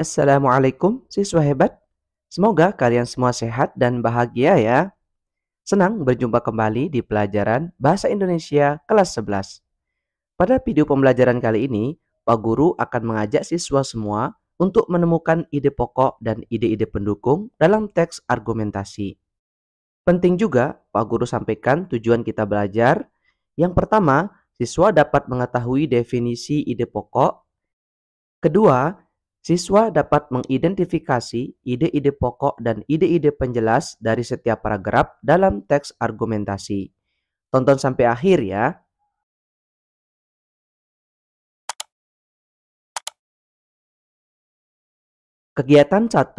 Assalamualaikum siswa hebat. Semoga kalian semua sehat dan bahagia ya. Senang berjumpa kembali di pelajaran Bahasa Indonesia kelas 11. Pada video pembelajaran kali ini, Pak Guru akan mengajak siswa semua untuk menemukan ide pokok dan ide-ide pendukung dalam teks argumentasi. Penting juga Pak Guru sampaikan tujuan kita belajar. Yang pertama, siswa dapat mengetahui definisi ide pokok. Kedua, siswa dapat mengidentifikasi ide-ide pokok dan ide-ide penjelas dari setiap paragraf dalam teks argumentasi. Tonton sampai akhir ya. Kegiatan 1,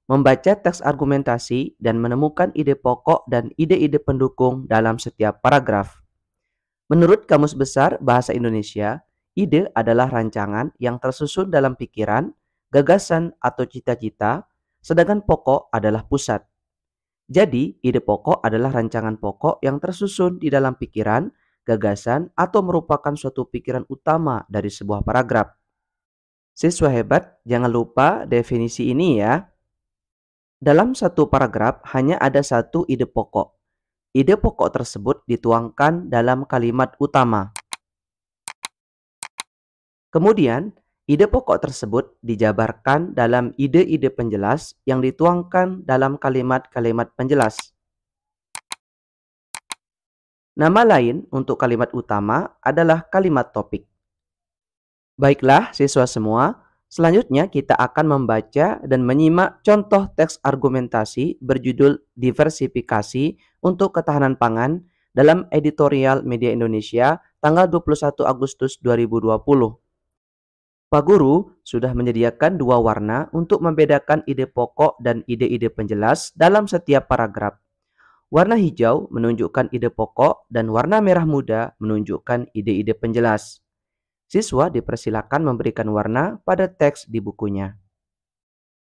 membaca teks argumentasi dan menemukan ide pokok dan ide-ide pendukung dalam setiap paragraf. Menurut Kamus Besar Bahasa Indonesia, ide adalah rancangan yang tersusun dalam pikiran, gagasan atau cita-cita, sedangkan pokok adalah pusat. Jadi, ide pokok adalah rancangan pokok yang tersusun di dalam pikiran, gagasan, atau merupakan suatu pikiran utama dari sebuah paragraf. Siswa hebat, jangan lupa definisi ini ya. Dalam satu paragraf hanya ada satu ide pokok. Ide pokok tersebut dituangkan dalam kalimat utama. Kemudian, ide pokok tersebut dijabarkan dalam ide-ide penjelas yang dituangkan dalam kalimat-kalimat penjelas. Nama lain untuk kalimat utama adalah kalimat topik. Baiklah siswa semua, selanjutnya kita akan membaca dan menyimak contoh teks argumentasi berjudul Diversifikasi untuk Ketahanan Pangan dalam editorial Media Indonesia tanggal 21 Agustus 2020. Pak Guru sudah menyediakan dua warna untuk membedakan ide pokok dan ide-ide penjelas dalam setiap paragraf. Warna hijau menunjukkan ide pokok dan warna merah muda menunjukkan ide-ide penjelas. Siswa dipersilakan memberikan warna pada teks di bukunya.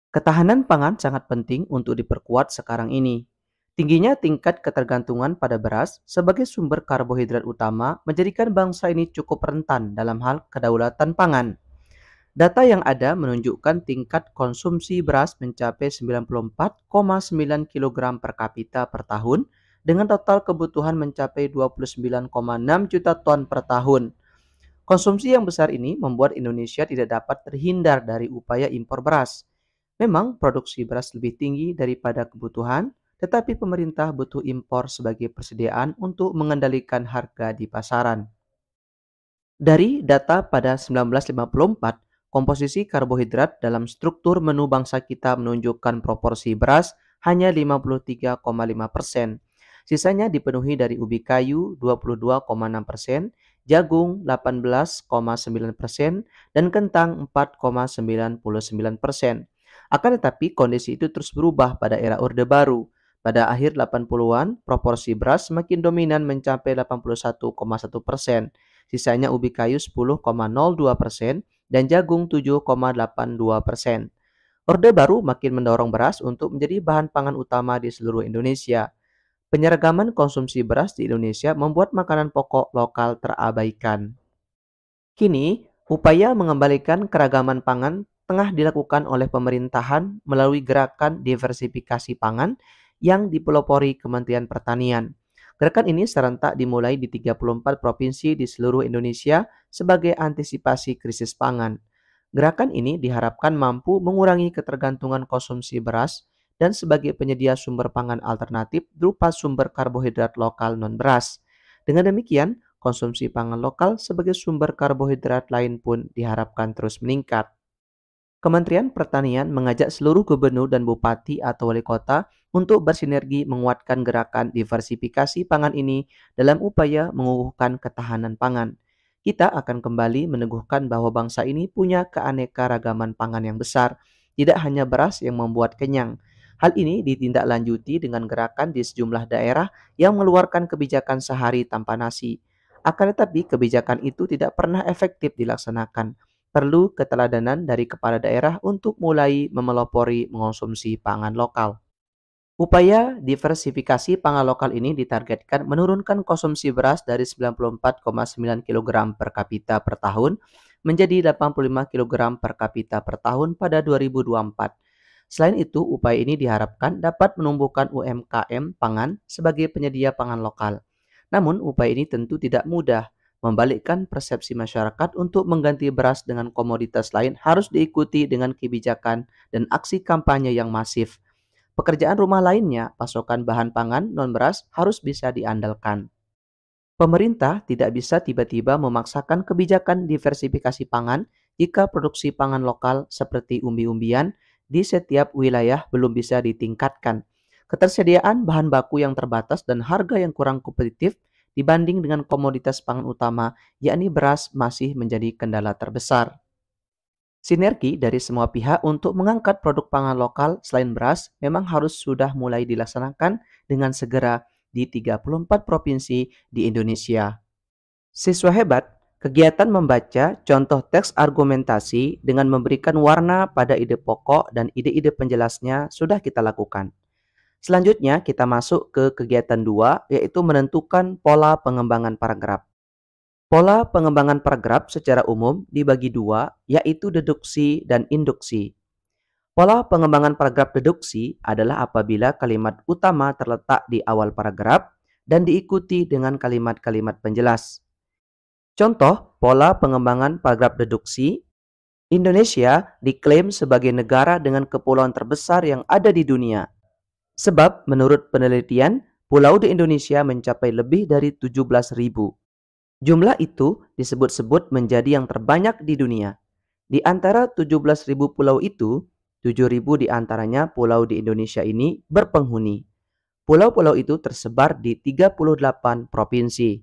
Ketahanan pangan sangat penting untuk diperkuat sekarang ini. Tingginya tingkat ketergantungan pada beras sebagai sumber karbohidrat utama menjadikan bangsa ini cukup rentan dalam hal kedaulatan pangan. Data yang ada menunjukkan tingkat konsumsi beras mencapai 94,9 kg per kapita per tahun dengan total kebutuhan mencapai 29,6 juta ton per tahun. Konsumsi yang besar ini membuat Indonesia tidak dapat terhindar dari upaya impor beras. Memang produksi beras lebih tinggi daripada kebutuhan, tetapi pemerintah butuh impor sebagai persediaan untuk mengendalikan harga di pasaran. Dari data pada 1954, komposisi karbohidrat dalam struktur menu bangsa kita menunjukkan proporsi beras hanya 53,5%. Sisanya dipenuhi dari ubi kayu 22,6%, jagung 18,9%, dan kentang 4,99%. Akan tetapi kondisi itu terus berubah pada era Orde Baru. Pada akhir 80-an, proporsi beras semakin dominan mencapai 81,1%. Sisanya ubi kayu 10,02% dan jagung 7,82%. Orde Baru makin mendorong beras untuk menjadi bahan pangan utama di seluruh Indonesia. Penyeragaman konsumsi beras di Indonesia membuat makanan pokok lokal terabaikan. Kini, upaya mengembalikan keragaman pangan tengah dilakukan oleh pemerintahan melalui gerakan diversifikasi pangan yang dipelopori Kementerian Pertanian. Gerakan ini serentak dimulai di 34 provinsi di seluruh Indonesia sebagai antisipasi krisis pangan. Gerakan ini diharapkan mampu mengurangi ketergantungan konsumsi beras dan sebagai penyedia sumber pangan alternatif berupa sumber karbohidrat lokal non-beras. Dengan demikian, konsumsi pangan lokal sebagai sumber karbohidrat lain pun diharapkan terus meningkat. Kementerian Pertanian mengajak seluruh gubernur dan bupati atau wali kota untuk bersinergi menguatkan gerakan diversifikasi pangan ini dalam upaya mengukuhkan ketahanan pangan. Kita akan kembali meneguhkan bahwa bangsa ini punya keanekaragaman pangan yang besar, tidak hanya beras yang membuat kenyang. Hal ini ditindaklanjuti dengan gerakan di sejumlah daerah yang mengeluarkan kebijakan sehari tanpa nasi. Akan tetapi kebijakan itu tidak pernah efektif dilaksanakan. Perlu keteladanan dari kepala daerah untuk mulai memelopori mengonsumsi pangan lokal. Upaya diversifikasi pangan lokal ini ditargetkan menurunkan konsumsi beras dari 94,9 kg per kapita per tahun menjadi 85 kg per kapita per tahun pada 2024. Selain itu, upaya ini diharapkan dapat menumbuhkan UMKM pangan sebagai penyedia pangan lokal. Namun, upaya ini tentu tidak mudah. Membalikkan persepsi masyarakat untuk mengganti beras dengan komoditas lain harus diikuti dengan kebijakan dan aksi kampanye yang masif. Pekerjaan rumah lainnya, pasokan bahan pangan non-beras harus bisa diandalkan. Pemerintah tidak bisa tiba-tiba memaksakan kebijakan diversifikasi pangan jika produksi pangan lokal seperti umbi-umbian di setiap wilayah belum bisa ditingkatkan. Ketersediaan bahan baku yang terbatas dan harga yang kurang kompetitif dibanding dengan komoditas pangan utama, yakni beras, masih menjadi kendala terbesar. Sinergi dari semua pihak untuk mengangkat produk pangan lokal selain beras memang harus sudah mulai dilaksanakan dengan segera di 34 provinsi di Indonesia. Siswa hebat, kegiatan membaca contoh teks argumentasi dengan memberikan warna pada ide pokok dan ide-ide penjelasnya sudah kita lakukan. Selanjutnya kita masuk ke kegiatan 2, yaitu menentukan pola pengembangan paragraf. Pola pengembangan paragraf secara umum dibagi dua, yaitu deduksi dan induksi. Pola pengembangan paragraf deduksi adalah apabila kalimat utama terletak di awal paragraf dan diikuti dengan kalimat-kalimat penjelas. Contoh pola pengembangan paragraf deduksi, Indonesia diklaim sebagai negara dengan kepulauan terbesar yang ada di dunia. Sebab menurut penelitian, pulau di Indonesia mencapai lebih dari 17.000. Jumlah itu disebut-sebut menjadi yang terbanyak di dunia. Di antara 17.000 pulau itu, 7.000 di antaranya pulau di Indonesia ini berpenghuni. Pulau-pulau itu tersebar di 38 provinsi.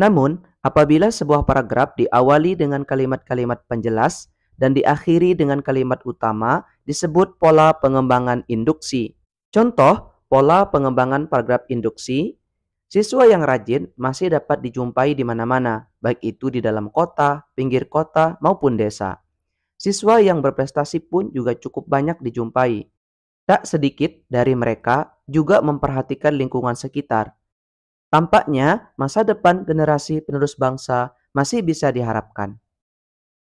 Namun, apabila sebuah paragraf diawali dengan kalimat-kalimat penjelas dan diakhiri dengan kalimat utama, disebut pola pengembangan induksi. Contoh, pola pengembangan paragraf induksi. Siswa yang rajin masih dapat dijumpai di mana-mana, baik itu di dalam kota, pinggir kota, maupun desa. Siswa yang berprestasi pun juga cukup banyak dijumpai. Tak sedikit dari mereka juga memperhatikan lingkungan sekitar. Tampaknya masa depan generasi penerus bangsa masih bisa diharapkan.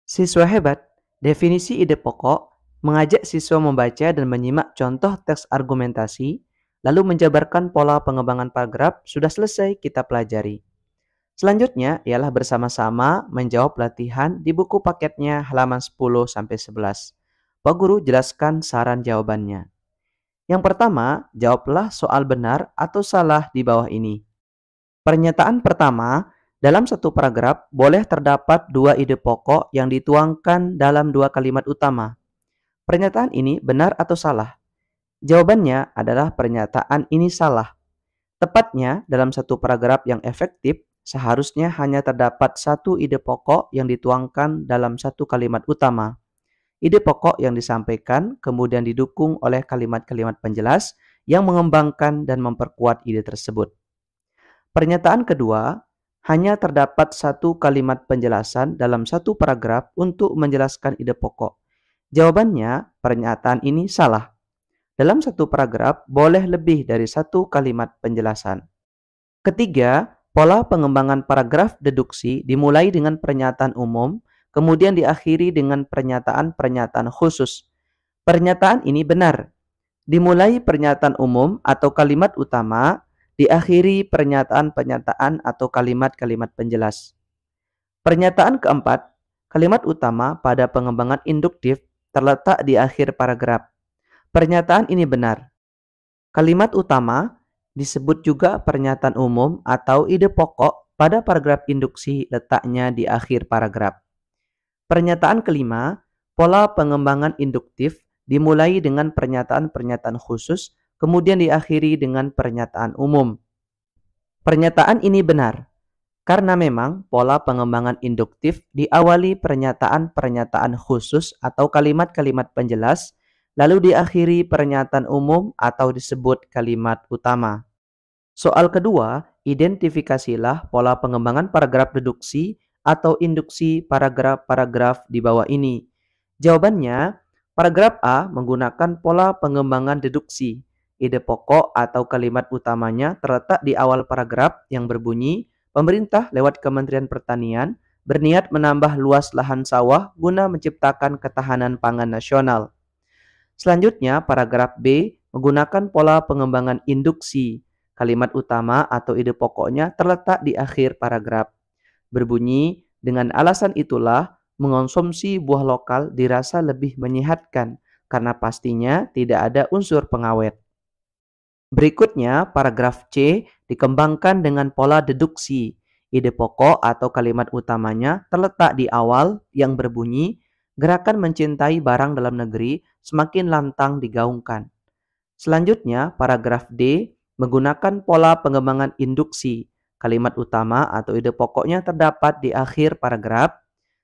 Siswa hebat, definisi ide pokok, mengajak siswa membaca dan menyimak contoh teks argumentasi, lalu menjabarkan pola pengembangan paragraf sudah selesai kita pelajari. Selanjutnya ialah bersama-sama menjawab latihan di buku paketnya halaman 10-11. Pak Guru jelaskan saran jawabannya. Yang pertama, jawablah soal benar atau salah di bawah ini. Pernyataan pertama, dalam satu paragraf boleh terdapat dua ide pokok yang dituangkan dalam dua kalimat utama. Pernyataan ini benar atau salah? Jawabannya adalah pernyataan ini salah. Tepatnya, dalam satu paragraf yang efektif, seharusnya hanya terdapat satu ide pokok yang dituangkan dalam satu kalimat utama. Ide pokok yang disampaikan kemudian didukung oleh kalimat-kalimat penjelas yang mengembangkan dan memperkuat ide tersebut. Pernyataan kedua, hanya terdapat satu kalimat penjelasan dalam satu paragraf untuk menjelaskan ide pokok. Jawabannya, pernyataan ini salah. Dalam satu paragraf boleh lebih dari satu kalimat penjelasan. Ketiga, pola pengembangan paragraf deduksi dimulai dengan pernyataan umum, kemudian diakhiri dengan pernyataan-pernyataan khusus. Pernyataan ini benar. Dimulai pernyataan umum atau kalimat utama, diakhiri pernyataan-pernyataan atau kalimat-kalimat penjelas. Pernyataan keempat, kalimat utama pada pengembangan induktif terletak di akhir paragraf. Pernyataan ini benar. Kalimat utama disebut juga pernyataan umum atau ide pokok pada paragraf induksi letaknya di akhir paragraf. Pernyataan kelima, pola pengembangan induktif dimulai dengan pernyataan-pernyataan khusus, kemudian diakhiri dengan pernyataan umum. Pernyataan ini benar, karena memang pola pengembangan induktif diawali pernyataan-pernyataan khusus atau kalimat-kalimat penjelas, lalu diakhiri pernyataan umum atau disebut kalimat utama. Soal kedua, identifikasilah pola pengembangan paragraf deduksi atau induksi paragraf-paragraf di bawah ini. Jawabannya, paragraf A menggunakan pola pengembangan deduksi. Ide pokok atau kalimat utamanya terletak di awal paragraf yang berbunyi, pemerintah lewat Kementerian Pertanian berniat menambah luas lahan sawah guna menciptakan ketahanan pangan nasional. Selanjutnya, paragraf B menggunakan pola pengembangan induksi. Kalimat utama atau ide pokoknya terletak di akhir paragraf. Berbunyi, dengan alasan itulah mengonsumsi buah lokal dirasa lebih menyehatkan karena pastinya tidak ada unsur pengawet. Berikutnya, paragraf C dikembangkan dengan pola deduksi. Ide pokok atau kalimat utamanya terletak di awal yang berbunyi, gerakan mencintai barang dalam negeri semakin lantang digaungkan. Selanjutnya, paragraf D menggunakan pola pengembangan induksi. Kalimat utama atau ide pokoknya terdapat di akhir paragraf,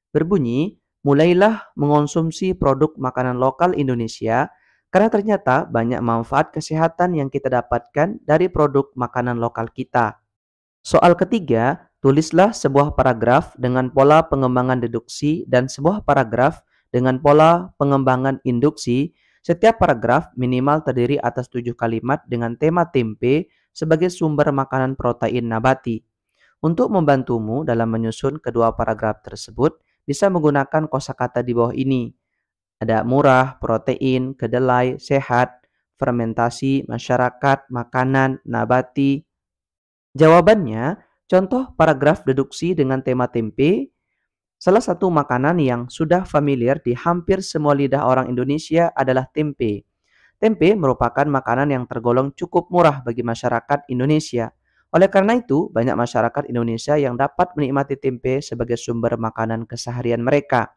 berbunyi, mulailah mengonsumsi produk makanan lokal Indonesia karena ternyata banyak manfaat kesehatan yang kita dapatkan dari produk makanan lokal kita. Soal ketiga, tulislah sebuah paragraf dengan pola pengembangan deduksi dan sebuah paragraf dengan pola pengembangan induksi. Setiap paragraf minimal terdiri atas 7 kalimat dengan tema tempe sebagai sumber makanan protein nabati. Untuk membantumu dalam menyusun kedua paragraf tersebut, bisa menggunakan kosakata di bawah ini. Ada murah, protein, kedelai, sehat, fermentasi, masyarakat, makanan, nabati. Jawabannya, contoh paragraf deduksi dengan tema tempe. Salah satu makanan yang sudah familiar di hampir semua lidah orang Indonesia adalah tempe. Tempe merupakan makanan yang tergolong cukup murah bagi masyarakat Indonesia. Oleh karena itu, banyak masyarakat Indonesia yang dapat menikmati tempe sebagai sumber makanan keseharian mereka.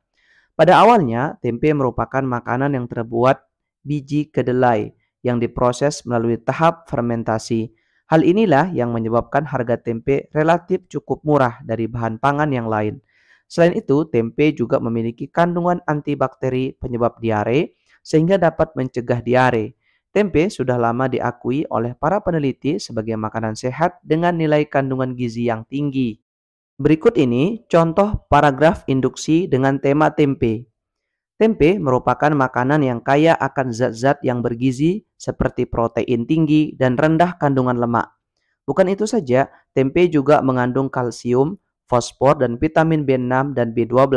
Pada awalnya, tempe merupakan makanan yang terbuat biji kedelai yang diproses melalui tahap fermentasi. Hal inilah yang menyebabkan harga tempe relatif cukup murah dari bahan pangan yang lain. Selain itu, tempe juga memiliki kandungan antibakteri penyebab diare sehingga dapat mencegah diare. Tempe sudah lama diakui oleh para peneliti sebagai makanan sehat dengan nilai kandungan gizi yang tinggi. Berikut ini contoh paragraf induksi dengan tema tempe. Tempe merupakan makanan yang kaya akan zat-zat yang bergizi seperti protein tinggi dan rendah kandungan lemak. Bukan itu saja, tempe juga mengandung kalsium, fosfor, dan vitamin B6 dan B12.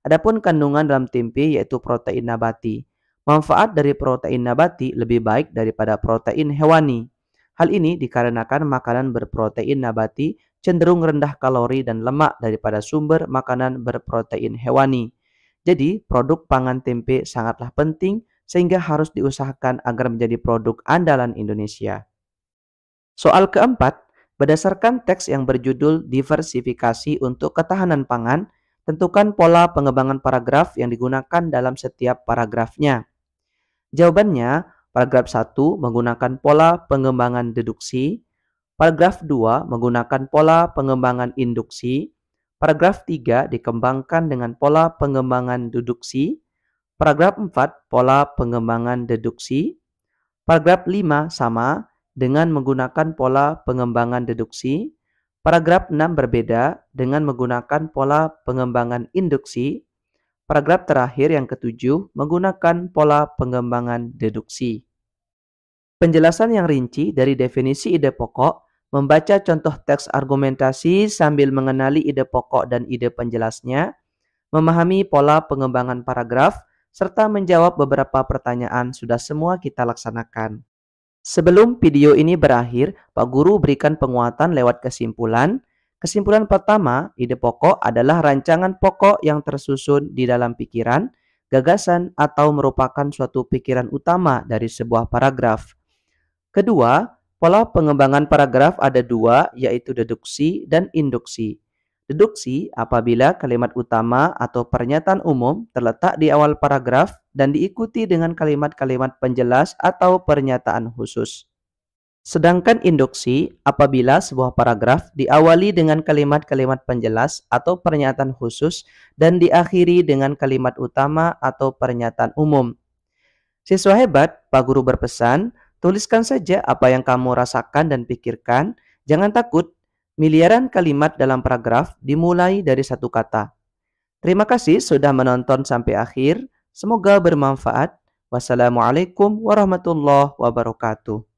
Adapun kandungan dalam tempe yaitu protein nabati. Manfaat dari protein nabati lebih baik daripada protein hewani. Hal ini dikarenakan makanan berprotein nabati cenderung rendah kalori dan lemak daripada sumber makanan berprotein hewani. Jadi, produk pangan tempe sangatlah penting sehingga harus diusahakan agar menjadi produk andalan Indonesia. Soal keempat, berdasarkan teks yang berjudul diversifikasi untuk ketahanan pangan, tentukan pola pengembangan paragraf yang digunakan dalam setiap paragrafnya. Jawabannya, paragraf 1 menggunakan pola pengembangan deduksi, paragraf 2 menggunakan pola pengembangan induksi, paragraf 3 dikembangkan dengan pola pengembangan deduksi, paragraf 4 pola pengembangan deduksi, paragraf 5 sama dengan menggunakan pola pengembangan deduksi, paragraf 6 berbeda dengan menggunakan pola pengembangan induksi, paragraf terakhir yang ketujuh menggunakan pola pengembangan deduksi. Penjelasan yang rinci dari definisi ide pokok, membaca contoh teks argumentasi sambil mengenali ide pokok dan ide penjelasnya, memahami pola pengembangan paragraf, serta menjawab beberapa pertanyaan sudah semua kita laksanakan. Sebelum video ini berakhir, Pak Guru berikan penguatan lewat kesimpulan. Kesimpulan pertama, ide pokok adalah rancangan pokok yang tersusun di dalam pikiran, gagasan, atau merupakan suatu pikiran utama dari sebuah paragraf. Kedua, pola pengembangan paragraf ada dua, yaitu deduksi dan induksi. Deduksi apabila kalimat utama atau pernyataan umum terletak di awal paragraf dan diikuti dengan kalimat-kalimat penjelas atau pernyataan khusus. Sedangkan induksi apabila sebuah paragraf diawali dengan kalimat-kalimat penjelas atau pernyataan khusus dan diakhiri dengan kalimat utama atau pernyataan umum. Siswa hebat, Pak Guru berpesan, tuliskan saja apa yang kamu rasakan dan pikirkan. Jangan takut, miliaran kalimat dalam paragraf dimulai dari satu kata. Terima kasih sudah menonton sampai akhir. Semoga bermanfaat. Wassalamualaikum warahmatullahi wabarakatuh.